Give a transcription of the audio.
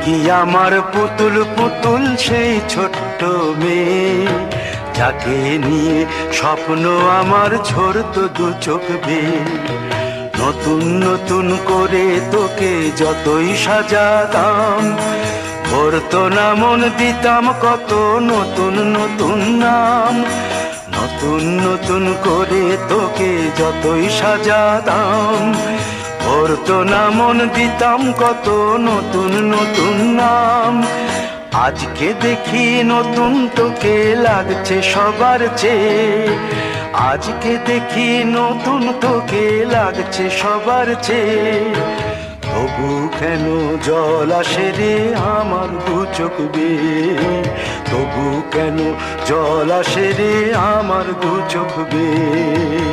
কি আমার পুতুল পুতুল সেই ছোট্ট মেয়ে, যাকে নিয়ে স্বপ্ন আমার ঝরতো দু চোখ বেয়ে। নতুন নতুন করে তোকে যতই সাজাতাম, ভরতো না মন, দিতাম কত নতুন নতুন নাম। নতুন নতুন করে তোকে যতই সাজাতাম, ভরতো না মন, দিতাম কত নতুন নতুন নাম। আজকে দেখি নতুন তোকে লাগছে সবার চেয়ে, আজকে দেখি নতুন তোকে লাগছে সবার চেয়ে। তবু কেন জল আসে রে আমার দু চোখ বেয়ে, তবু কেন জল আসে রে আমার দু চোখ বেয়ে।